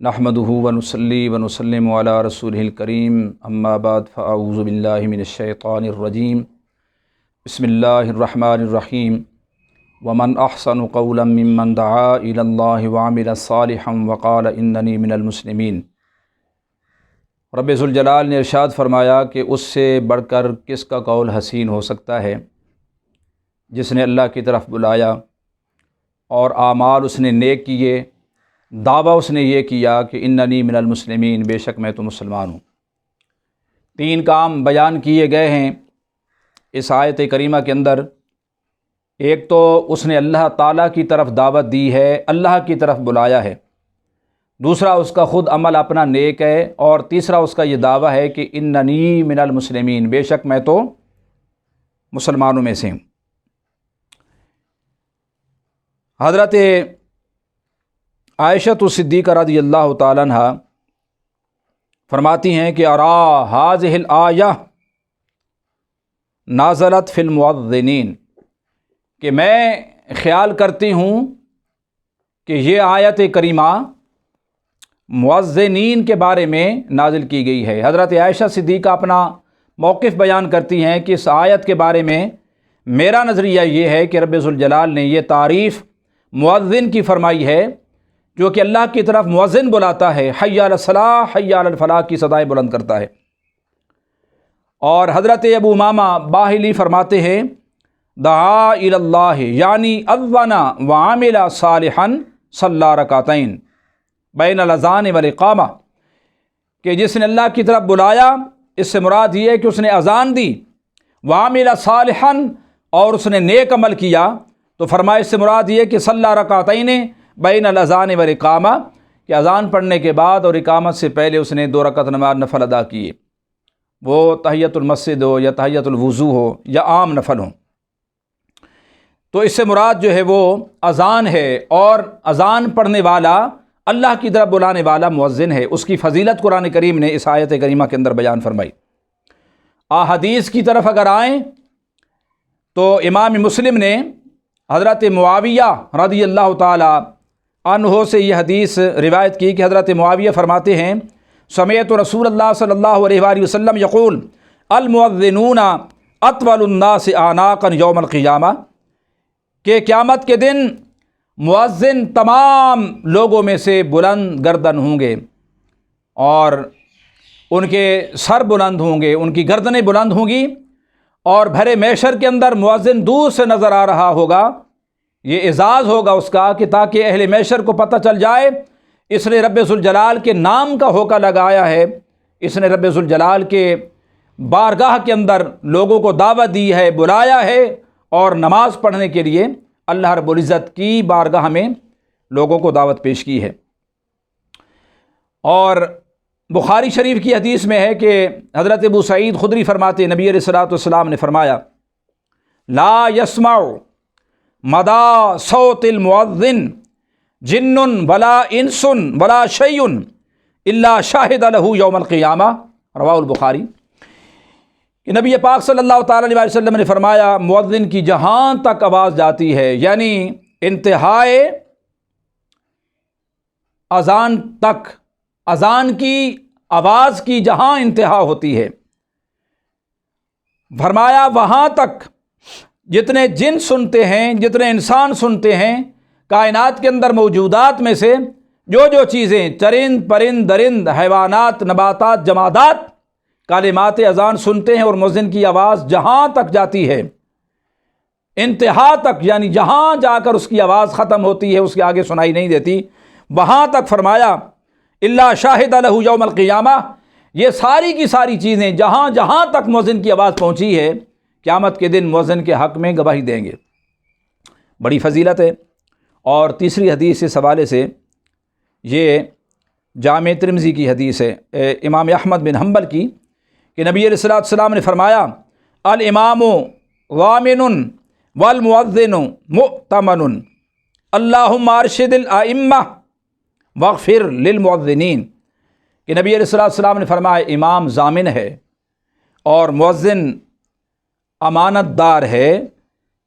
نحمدہ ونصلی ونسلم علی رسولہ الکریم اما بعد فاعوذ باللہ من الشیطان الرجیم بسم اللہ الرحمن الرحیم ومن احسن قولا ممن دعا الی اللہ وعمل صالحا وقال اننی من المسلمین۔ رب ذوالجلال نے ارشاد فرمایا کہ اس سے بڑھ کر کس کا قول حسین ہو سکتا ہے جس نے اللہ کی طرف بلایا اور اعمال اس نے نیک کیے، دعویٰ اس نے یہ کیا کہ اننی من المسلمین، بے شک میں تو مسلمان ہوں۔ تین کام بیان کیے گئے ہیں اس آیت کریمہ کے اندر۔ ایک تو اس نے اللہ تعالیٰ کی طرف دعوت دی ہے، اللہ کی طرف بلایا ہے۔ دوسرا اس کا خود عمل اپنا نیک ہے، اور تیسرا اس کا یہ دعویٰ ہے کہ اننی من المسلمین، بے شک میں تو مسلمانوں میں سے ہوں۔ حضرت عائشہ صدیقہ رضی اللہ تعالیٰ عنہ فرماتی ہیں کہ ارا ہذہ الآیہ نازلت فی المؤذنین، کہ میں خیال کرتی ہوں کہ یہ آیت کریمہ مؤذنین کے بارے میں نازل کی گئی ہے۔ حضرت عائشہ صدیقہ اپنا موقف بیان کرتی ہیں کہ اس آیت کے بارے میں میرا نظریہ یہ ہے کہ رب ذوالجلال نے یہ تعریف مؤذن کی فرمائی ہے جو کہ اللہ کی طرف مؤذن بلاتا ہے، حی علی الصلاۃ حی علی الفلاح کی صدائیں بلند کرتا ہے۔ اور حضرت ابو امامہ باہلی فرماتے ہیں دعا الی اللہ یعنی اذن وعمل صالحا صلی رکعتین بین الاذان والاقامہ، کہ جس نے اللہ کی طرف بلایا اس سے مراد یہ ہے کہ اس نے اذان دی، وعمل صالحا اور اس نے نیک عمل کیا، تو فرمایا اس سے مراد یہ کہ صلی رکعتین بین الاذان والاقامہ، کہ اذان پڑھنے کے بعد اور اقامت سے پہلے اس نے 2 رکعت نماز نفل ادا کیے، وہ تحیۃ المسجد ہو یا تحیۃ الوضو ہو یا عام نفل ہو۔ تو اس سے مراد جو ہے وہ اذان ہے، اور اذان پڑھنے والا اللہ کی طرف بلانے والا مؤذن ہے۔ اس کی فضیلت قرآن کریم نے اس آیت کریمہ کے اندر بیان فرمائی۔ احادیث کی طرف اگر آئیں تو امام مسلم نے حضرت معاویہ رضی اللہ تعالی عنہ سے یہ حدیث روایت کی کہ حضرت معاویہ فرماتے ہیں سمعت رسول اللہ صلی اللہ علیہ وآلہ وسلم یقول المؤذنون اطول الناس اعناقا یوم القیامہ، کہ قیامت کے دن مؤذن تمام لوگوں میں سے بلند گردن ہوں گے، اور ان کے سر بلند ہوں گے، ان کی گردنیں بلند ہوں گی، اور بھرے محشر کے اندر مؤذن دور سے نظر آ رہا ہوگا۔ یہ اعزاز ہوگا اس کا کہ تاکہ اہل محشر کو پتہ چل جائے اس نے رب ذوالجلال کے نام کا ہوکا لگایا ہے، اس نے رب ذوالجلال کے بارگاہ کے اندر لوگوں کو دعوت دی ہے، بلایا ہے، اور نماز پڑھنے کے لیے اللہ رب العزت کی بارگاہ میں لوگوں کو دعوت پیش کی ہے۔ اور بخاری شریف کی حدیث میں ہے کہ حضرت ابو سعید خدری فرماتے نبی علیہ الصلوۃ والسلام نے فرمایا لا یسمع مدى صوت المؤذن جن ولا انس ولا شیء الا شاہد له یوم القیامہ، رواہ البخاری۔ کہ نبی پاک صلی اللہ تعالی علیہ وسلم نے فرمایا مؤذن کی جہاں تک آواز جاتی ہے، یعنی انتہائے اذان تک، اذان کی آواز کی جہاں انتہا ہوتی ہے، فرمایا وہاں تک جتنے جن سنتے ہیں، جتنے انسان سنتے ہیں، کائنات کے اندر موجودات میں سے جو چیزیں چرند پرند درند حیوانات نباتات جمادات کلمات اذان سنتے ہیں، اور مؤذن کی آواز جہاں تک جاتی ہے، انتہا تک، یعنی جہاں جا کر اس کی آواز ختم ہوتی ہے، اس کے آگے سنائی نہیں دیتی، وہاں تک فرمایا الا شاہد له یوم القیامہ، یہ ساری کی ساری چیزیں جہاں تک مؤذن کی آواز پہنچی ہے قیامت کے دن مؤذن کے حق میں گواہی دیں گے۔ بڑی فضیلت ہے۔ اور تیسری حدیث اس حوالے سے یہ جامع ترمذی کی حدیث ہے امام احمد بن حنبل کی، کہ نبی علیہ السلام نے فرمایا الامام ضامن والمؤذن مؤتمن اللہم ارشد الائمہ واغفر للمؤذنین، کہ نبی علیہ السلام نے فرمایا امام ضامن ہے اور مؤذن امانت دار ہے،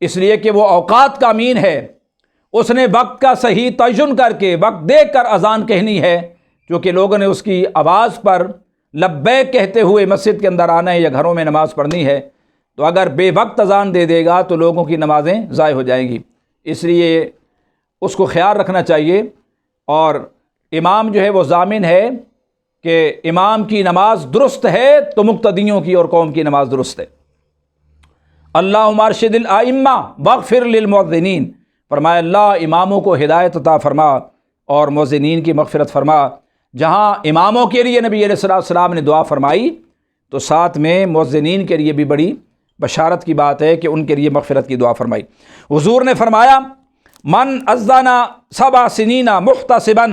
اس لیے کہ وہ اوقات کا امین ہے، اس نے وقت کا صحیح تعین کر کے وقت دیکھ کر اذان کہنی ہے چونکہ لوگوں نے اس کی آواز پر لبیک کہتے ہوئے مسجد کے اندر آنا ہے یا گھروں میں نماز پڑھنی ہے، تو اگر بے وقت اذان دے دے گا تو لوگوں کی نمازیں ضائع ہو جائیں گی، اس لیے اس کو خیال رکھنا چاہیے۔ اور امام جو ہے وہ ضامن ہے کہ امام کی نماز درست ہے تو مقتدیوں کی اور قوم کی نماز درست ہے۔ اللہم ارشد الائمہ واغفر للمؤذنین، فرمایا اللہ اماموں کو ہدایت عطا فرما اور مؤذنین کی مغفرت فرما۔ جہاں اماموں کے لیے نبی علیہ السلام نے دعا فرمائی تو ساتھ میں مؤذنین کے لیے بھی بڑی بشارت کی بات ہے کہ ان کے لیے مغفرت کی دعا فرمائی۔ حضور نے فرمایا من اذن 7 سنین محتسبا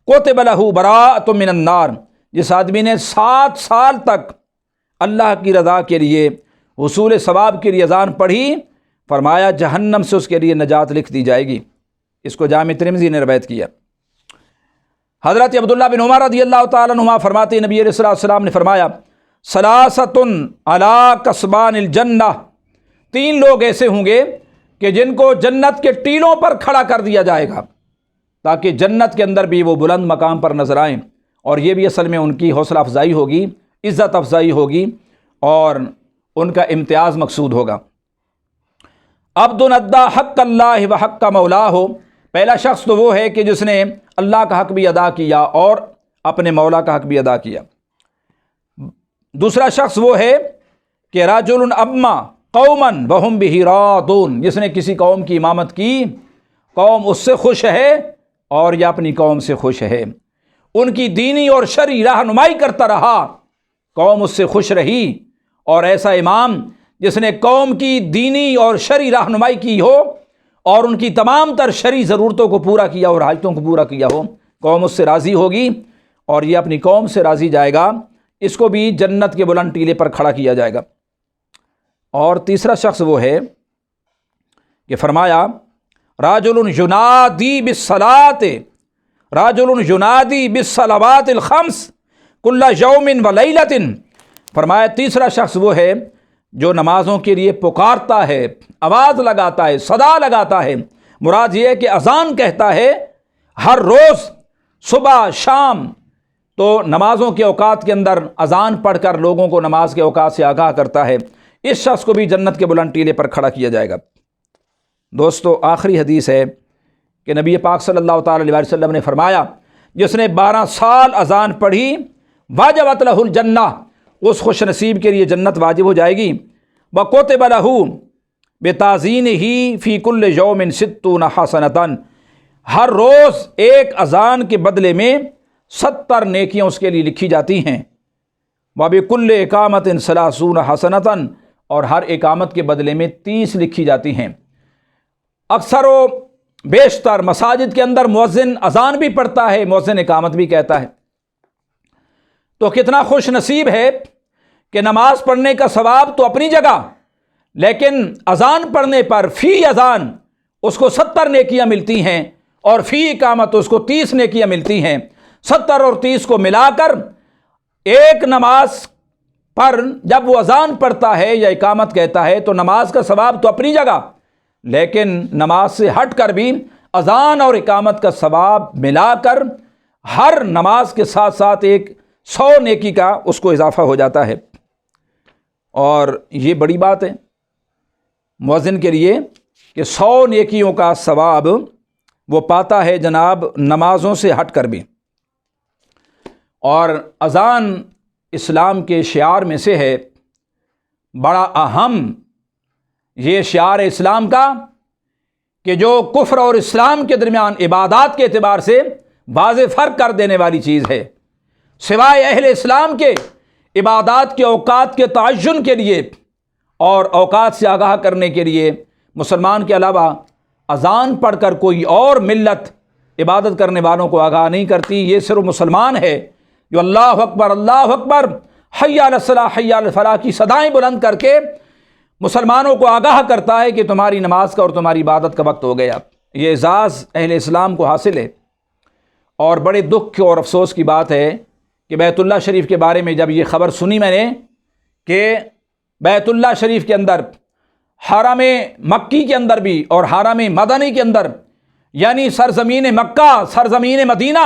کتب لہ براءۃ من النار، جس آدمی نے 7 سال تک اللہ کی رضا کے لیے حصول ثواب کے لیے اذان پڑھی، فرمایا جہنم سے اس کے لیے نجات لکھ دی جائے گی۔ اس کو جامع ترمذی نے روایت کیا۔ حضرت عبداللہ بن عمر رضی اللہ تعالیٰ عنہما فرماتے ہیں نبی علیہ السلام نے فرمایا ثلاثۃ علی کسبان الجنہ، 3 لوگ ایسے ہوں گے کہ جن کو جنت کے ٹیلوں پر کھڑا کر دیا جائے گا تاکہ جنت کے اندر بھی وہ بلند مقام پر نظر آئیں، اور یہ بھی اصل میں ان کی حوصلہ افزائی ہوگی، عزت افزائی ہوگی اور ان کا امتیاز مقصود ہوگا۔ عبد ادی حق اللہ و حق مولا ہو، پہلا شخص تو وہ ہے کہ جس نے اللہ کا حق بھی ادا کیا اور اپنے مولا کا حق بھی ادا کیا۔ دوسرا شخص وہ ہے کہ رجل اما قوما وہم بہ راضون، جس نے کسی قوم کی امامت کی، قوم اس سے خوش ہے اور یہ اپنی قوم سے خوش ہے، ان کی دینی اور شرعی رہنمائی کرتا رہا، قوم اس سے خوش رہی۔ اور ایسا امام جس نے قوم کی دینی اور شرعی رہنمائی کی ہو اور ان کی تمام تر شرعی ضرورتوں کو پورا کیا اور حاجتوں کو پورا کیا ہو، قوم اس سے راضی ہوگی اور یہ اپنی قوم سے راضی جائے گا، اس کو بھی جنت کے بلند ٹیلے پر کھڑا کیا جائے گا۔ اور تیسرا شخص وہ ہے کہ فرمایا رجل ینادی بالصلاۃ، رجل ینادی بالصلوات الخمس کل یوم ولیلۃ، فرمایا تیسرا شخص وہ ہے جو نمازوں کے لیے پکارتا ہے، آواز لگاتا ہے، صدا لگاتا ہے، مراد یہ ہے کہ اذان کہتا ہے ہر روز صبح شام، تو نمازوں کے اوقات کے اندر اذان پڑھ کر لوگوں کو نماز کے اوقات سے آگاہ کرتا ہے، اس شخص کو بھی جنت کے بلند ٹیلے پر کھڑا کیا جائے گا۔ دوستو آخری حدیث ہے کہ نبی پاک صلی اللہ تعالی علیہ وسلم نے فرمایا جس نے 12 سال اذان پڑھی واجبت لہ الجنہ، اس خوش نصیب کے لیے جنت واجب ہو جائے گی۔ وَكُتِبَ لَهُ بِتَعْظِيمِهِ فِي كُلِّ يَوْمٍ 60 حسنة، ہر روز ایک اذان کے بدلے میں 70 نیکیاں اس کے لیے لکھی جاتی ہیں۔ وَبِكُلِّ إِقَامَةٍ 30 حسنة، اور ہر اقامت کے بدلے میں 30 لکھی جاتی ہیں۔ اکثر و بیشتر مساجد کے اندر مؤذن اذان بھی پڑھتا ہے، مؤذن اقامت بھی کہتا ہے، تو کتنا خوش نصیب ہے کہ نماز پڑھنے کا ثواب تو اپنی جگہ، لیکن اذان پڑھنے پر فی اذان اس کو 70 نیکیاں ملتی ہیں اور فی اقامت اس کو 30 نیکیاں ملتی ہیں۔ 70 اور 30 کو ملا کر ایک نماز پر جب وہ اذان پڑھتا ہے یا اقامت کہتا ہے تو نماز کا ثواب تو اپنی جگہ، لیکن نماز سے ہٹ کر بھی اذان اور اقامت کا ثواب ملا کر ہر نماز کے ساتھ ساتھ ایک 100 نیکی کا اس کو اضافہ ہو جاتا ہے۔ اور یہ بڑی بات ہے مؤذن کے لیے کہ 100 نیکیوں کا ثواب وہ پاتا ہے جناب نمازوں سے ہٹ کر بھی۔ اور اذان اسلام کے شعار میں سے ہے، بڑا اہم یہ شعار اسلام کا کہ جو کفر اور اسلام کے درمیان عبادات کے اعتبار سے واضح فرق کر دینے والی چیز ہے۔ سوائے اہل اسلام کے عبادات کے اوقات کے تعین کے لیے اور اوقات سے آگاہ کرنے کے لیے مسلمان کے علاوہ اذان پڑھ کر کوئی اور ملت عبادت کرنے والوں کو آگاہ نہیں کرتی۔ یہ صرف مسلمان ہے جو اللہ اکبر حی علی الصلاۃ حی علی الفلاح کی صدائیں بلند کر کے مسلمانوں کو آگاہ کرتا ہے کہ تمہاری نماز کا اور تمہاری عبادت کا وقت ہو گیا۔ یہ اعزاز اہل اسلام کو حاصل ہے، اور بڑے دکھ اور افسوس کی بات ہے کہ بیت اللہ شریف کے بارے میں جب یہ خبر سنی میں نے کہ بیت اللہ شریف کے اندر، حرم مکی کے اندر بھی اور حرم مدنی کے اندر، یعنی سرزمین مکہ سرزمین مدینہ،